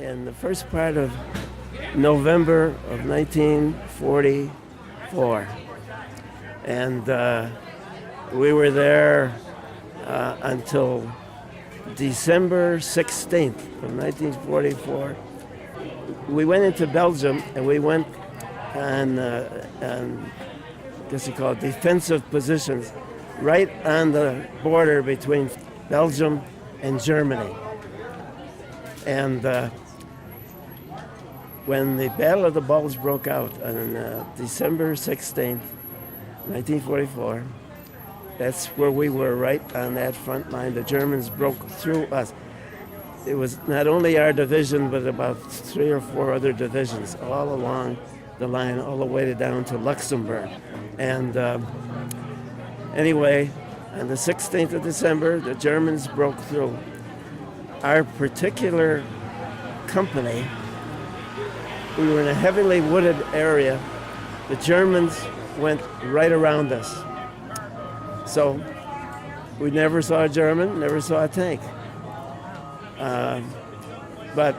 in the first part of November of 1944. And we were there until December 16th of 1944. We went into Belgium, and we went on I guess you call it defensive positions, right on the border between Belgium and Germany. And when the Battle of the Bulge broke out on December 16th, 1944, that's where we were, right on that front line. The Germans broke through us. It was not only our division, but about 3 or 4 other divisions all along the line, all the way down to Luxembourg. And anyway, on the 16th of December, the Germans broke through. Our particular company, we were in a heavily wooded area. The Germans went right around us. So we never saw a German, never saw a tank. But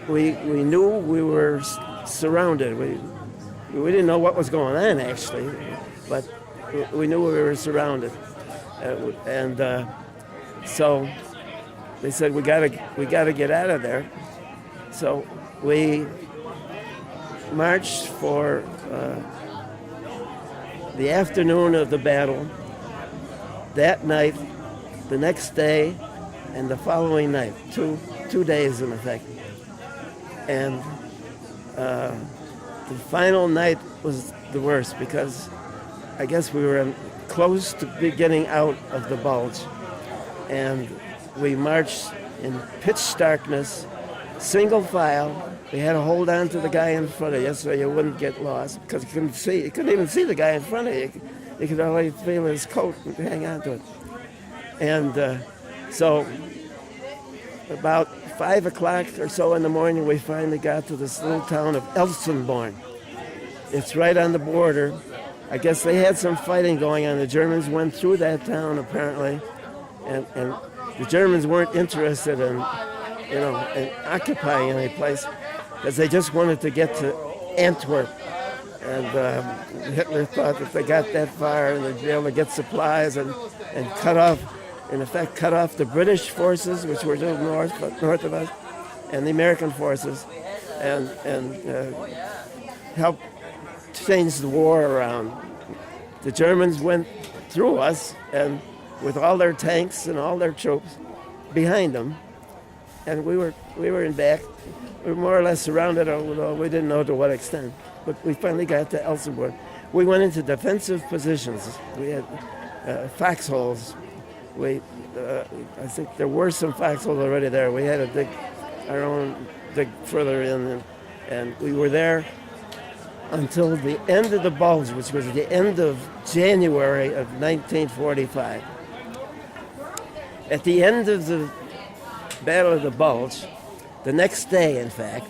we knew we were surrounded. We didn't know what was going on, actually, but we knew we were surrounded. So they said, we gotta get out of there. So we marched for the afternoon of the battle, that night, the next day, and the following night, two days in effect. And the final night was the worst because I guess we were close to getting out of the Bulge. And we marched in pitch darkness, single file. We had to hold on to the guy in front of you so you wouldn't get lost because you couldn't even see the guy in front of you. You could only feel his coat and hang on to it. And so about 5 o'clock or so in the morning, we finally got to this little town of Elsenborn. It's right on the border. I guess they had some fighting going on. The Germans went through that town, apparently, and the Germans weren't interested in occupying any place because they just wanted to get to Antwerp. And Hitler thought that they got that far and they'd be able to get supplies and cut off the British forces, which were just north of us, and the American forces, and help change the war around. The Germans went through us, and with all their tanks and all their troops behind them, and we were in back. We were more or less surrounded, although we didn't know to what extent. But we finally got to Elsenborn. We went into defensive positions. We had foxholes. I think there were some foxholes already there. We had to dig our own further in, and we were there until the end of the Bulge, which was the end of January of 1945. At the end of the Battle of the Bulge, the next day, in fact,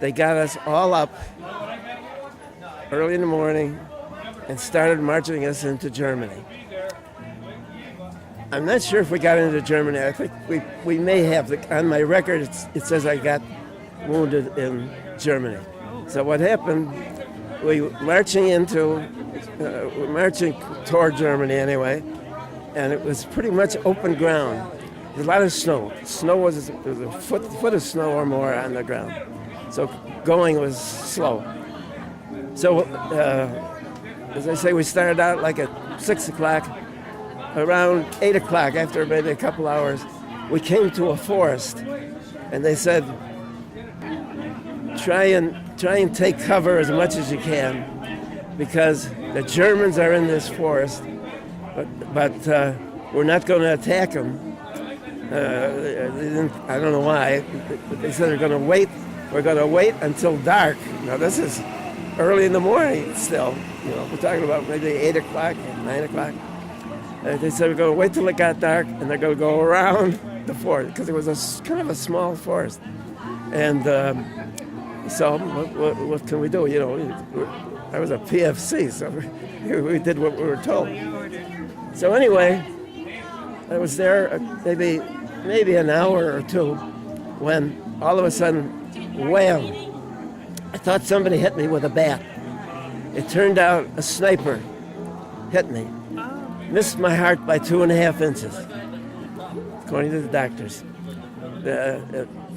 they got us all up early in the morning and started marching us into Germany. I'm not sure if we got into Germany. I think we may have. On my record, it says I got wounded in Germany. So what happened, we were marching toward Germany anyway, and it was pretty much open ground. There was a lot of snow. There was a foot of snow or more on the ground. So going was slow. So, as I say, we started out like at 6 o'clock. Around 8 o'clock, after maybe a couple hours, we came to a forest, and they said, try and take cover as much as you can, because the Germans are in this forest, but we're not going to attack them. I don't know why, but they said they're going to wait. We're going to wait until dark. Now this is early in the morning still. We're talking about maybe 8 o'clock, 9 o'clock. They said we're going to wait till it got dark, and they're going to go around the forest because it was kind of a small forest. And so what can we do? I was a PFC, so we did what we were told. So anyway, I was there maybe an hour or two when all of a sudden wham! I thought somebody hit me with a bat. It turned out a sniper hit me. Missed my heart by 2.5 inches, according to the doctors.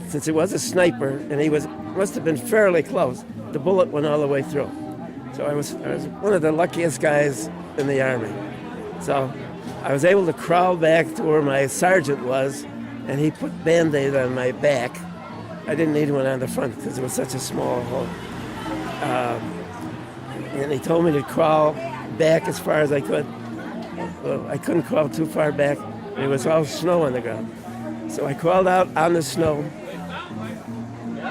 Since he was a sniper, and he must have been fairly close, the bullet went all the way through. So I was one of the luckiest guys in the Army. So I was able to crawl back to where my sergeant was, and he put Band-Aid on my back. I didn't need one on the front because it was such a small hole. And he told me to crawl back as far as I could. Well, I couldn't crawl too far back. There was all snow on the ground. So I crawled out on the snow,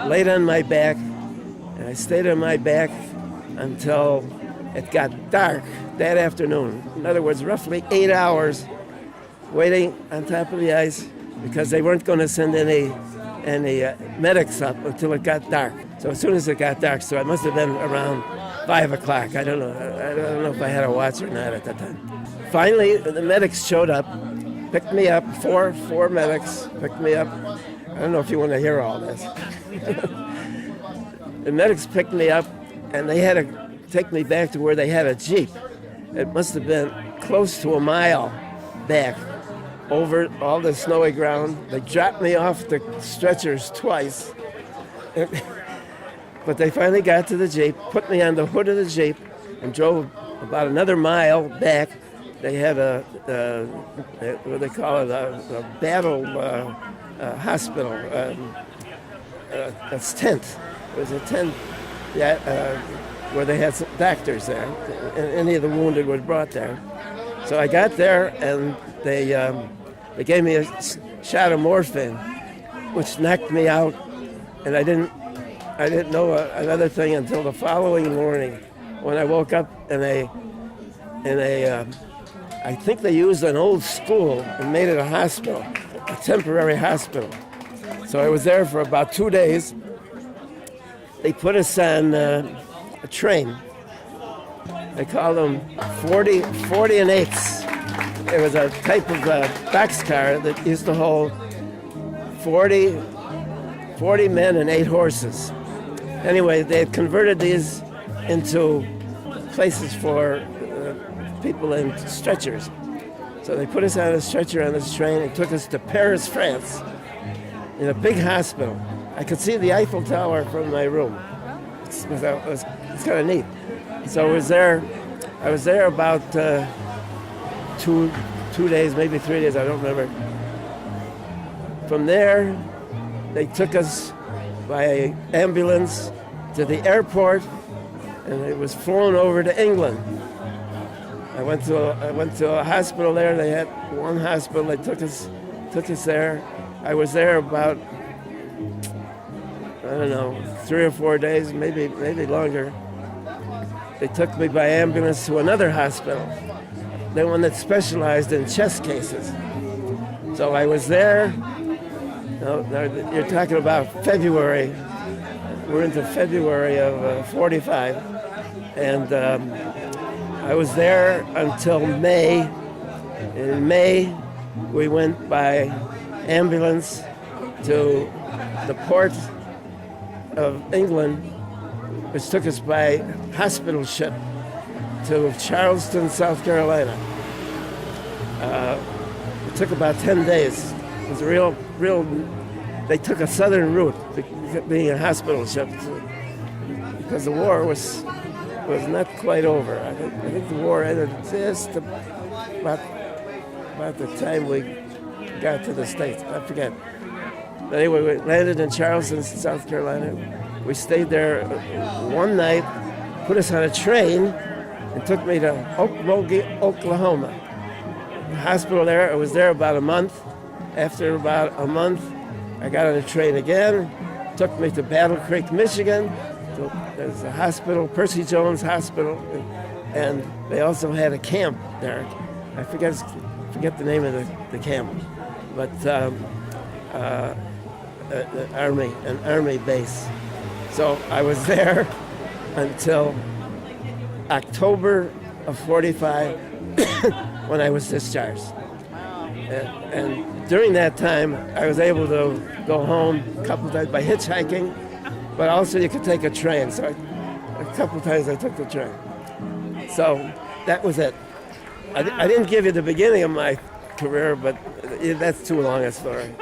laid on my back, and I stayed on my back until it got dark that afternoon. In other words, roughly 8 hours waiting on top of the ice because they weren't going to send any medics up until it got dark. So as soon as it got dark, so it must have been around 5 o'clock. I don't know. I don't know if I had a watch or not at that time. Finally, the medics showed up, picked me up. Four medics picked me up. I don't know if you want to hear all this. The medics picked me up, and they had to take me back to where they had a Jeep. It must have been close to a mile back over all the snowy ground. They dropped me off the stretchers twice. But they finally got to the Jeep, put me on the hood of the Jeep, and drove about another mile back. They had what they call it, a battle hospital. A tent. It was a tent where they had some doctors there, and any of the wounded were brought there. So I got there, and they gave me a shot of morphine, which knocked me out, and I didn't know another thing until the following morning when I woke up, and I think they used an old school and made it a hospital, a temporary hospital. So I was there for about 2 days. They put us on a train. They called them 40 and 8s. It was a type of boxcar that used to hold 40 men and 8 horses. Anyway, they had converted these into places for people in stretchers. So they put us on a stretcher on this train and took us to Paris, France, in a big hospital. I could see the Eiffel Tower from my room. It's kind of neat. So I was there about 2 days, maybe 3 days, I don't remember. From there, they took us by ambulance to the airport, and it was flown over to England. I went to a hospital there. They had one hospital. They took us there. I was there about, I don't know, 3 or 4 days, maybe longer. They took me by ambulance to another hospital, the one that specialized in chest cases. So I was there. No, you're talking about February. We're into February of 45, and I was there until May. In May, we went by ambulance to the port of England, which took us by hospital ship to Charleston, South Carolina. It took about 10 days. It was a real. They took a southern route, being a hospital ship, because the war was not quite over. I think the war ended just about the time we got to the States. I forget. But anyway, we landed in Charleston, South Carolina. We stayed there one night, put us on a train, and took me to Okmulgee, Oklahoma. The hospital there, I was there about a month. After about a month, I got on a train again, took me to Battle Creek, Michigan. So there's a hospital, Percy Jones Hospital, and they also had a camp there. I forget the name of the camp, but an army base. So I was there until October of 45 when I was discharged. And during that time, I was able to go home a couple of times by hitchhiking. but also you could take a train. So a couple of times I took the train. So that was it. I didn't give you the beginning of my career, but that's too long a story.